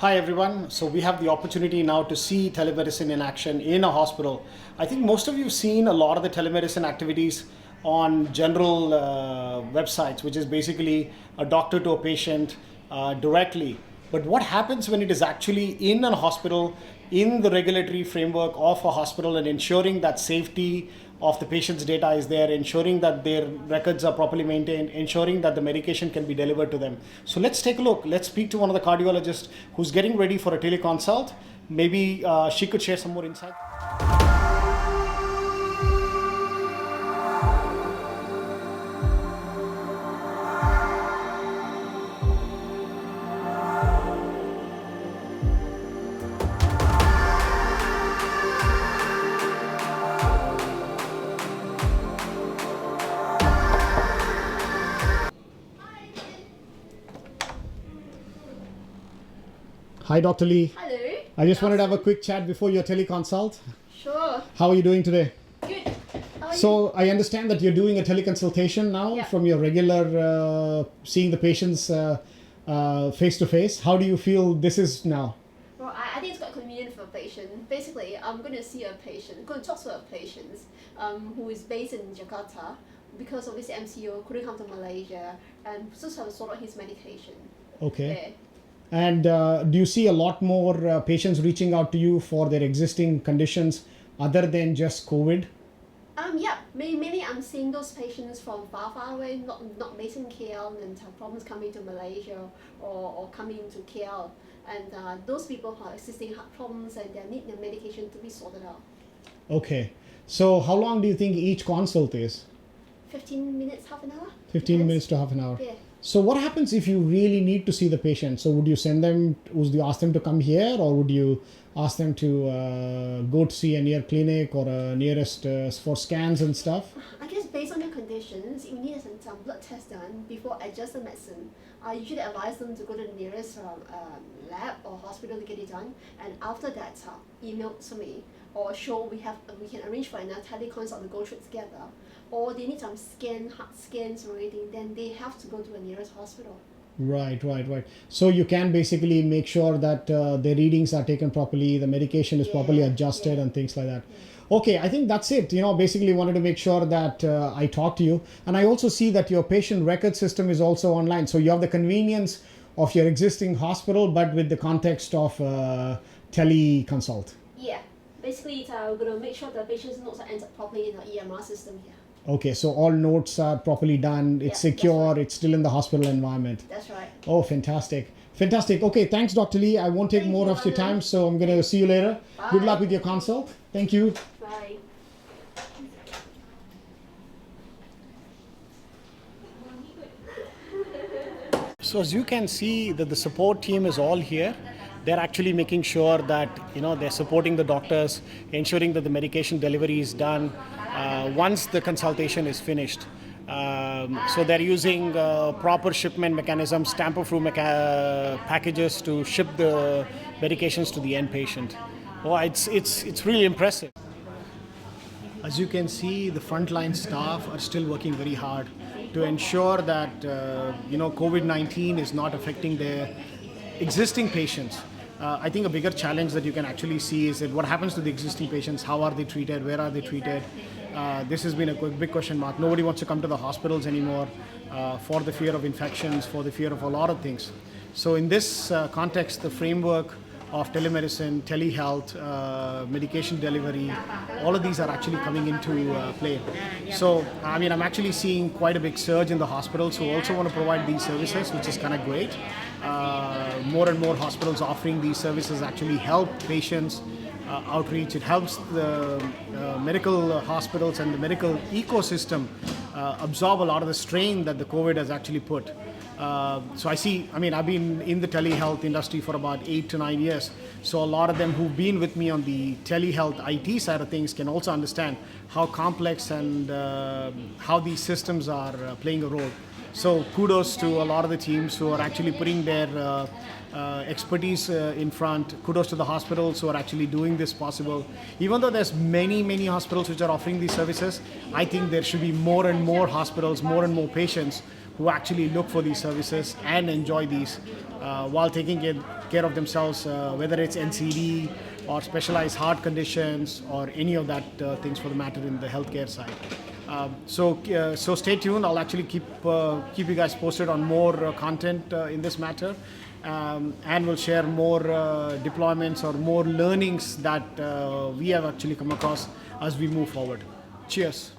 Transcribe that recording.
Hi everyone. So we have the opportunity now to see telemedicine in action in a hospital. I think most of you have seen a lot of the telemedicine activities on general websites, which is basically a doctor to a patient directly. But what happens when it is actually in a hospital, in the regulatory framework of a hospital, and ensuring that safety of the patient's data is there, ensuring that their records are properly maintained, ensuring that the medication can be delivered to them. So let's take a look. Let's speak to one of the cardiologists who's getting ready for a teleconsult. Maybe she could share some more insight. Hi, Dr. Lee. Hello. I just wanted to have a quick chat before your teleconsult. Sure. How are you doing today? Good. How are you? So I understand that you're doing a teleconsultation now Yeah. from your regular seeing the patients face to face. How do you feel this is now? Well, I think it's quite convenient for a patient. Basically, I'm going to see a patient, going to talk to a patient who is based in Jakarta because of his MCO, couldn't come to Malaysia, and just have to sort out his medication. Okay. Yeah. And do you see a lot more patients reaching out to you for their existing conditions other than just COVID? Yeah, mainly I'm seeing those patients from far away, not based in KL, and have problems coming to Malaysia or coming to KL. And those people have existing heart problems and they need their medication to be sorted out. Okay. So how long do you think each consult is? 15 minutes, half an hour? 15 Depends. minutes to half an hour. Yeah. So what happens if you really need to see the patient? So would you send them, would you ask them to come here, or would you ask them to go to see a near clinic or a nearest for scans and stuff? I guess based on your conditions, you need some blood tests done before adjust the medicine. I usually advise them to go to the nearest lab or hospital to get it done, and after that, email to me or show we can arrange for another teleconsult to go through it together. Or they need some heart scans or anything, then they have to go to the nearest hospital. Right. So you can basically make sure that the readings are taken properly, the medication is properly adjusted, and things like that. Okay, I think that's it. Basically wanted to make sure that I talk to you. And I also see that your patient record system is also online. So you have the convenience of your existing hospital, but with the context of teleconsult. Yeah, basically we're going to make sure the patient's notes are entered properly in the EMR system here. Okay, so all notes are properly done. It's Yeah, secure. that's right. It's still in the hospital environment. That's right. Oh, fantastic. Okay, thanks, Dr. Lee. I won't take Thank more you, of your Anand. time, so I'm going to see you later. Bye. Good luck with your consult. Thank you. Bye. So as you can see that the support team is all here. They're actually making sure that they're supporting the doctors, ensuring that the medication delivery is done once the consultation is finished. So they're using proper shipment mechanisms, tamper-proof packages to ship the medications to the end patient. Oh, it's really impressive. As you can see, the frontline staff are still working very hard to ensure that COVID-19 is not affecting their existing patients. I think a bigger challenge that you can actually see is that what happens to the existing patients, how are they treated, where are they treated? This has been a big question mark. Nobody wants to come to the hospitals anymore for the fear of infections, for the fear of a lot of things. So in this context, the framework of telemedicine, telehealth, medication delivery, all of these are actually coming into play. So, I'm actually seeing quite a big surge in the hospitals who also want to provide these services, which is kind of great. More and more hospitals offering these services actually help patients outreach. It helps the medical hospitals and the medical ecosystem absorb a lot of the strain that the COVID has actually put. So I've been in the telehealth industry for about 8 to 9 years. So a lot of them who've been with me on the telehealth IT side of things can also understand how complex and how these systems are playing a role. So kudos to a lot of the teams who are actually putting their expertise in front. Kudos to the hospitals who are actually doing this possible. Even though there's many hospitals which are offering these services, I think there should be more and more hospitals, more and more patients who actually look for these services and enjoy these. while taking care of themselves, whether it's NCD or specialized heart conditions or any of that things for the matter in the healthcare side. So stay tuned. I'll actually keep you guys posted on more content in this matter, and we'll share more deployments or more learnings that we have actually come across as we move forward. Cheers.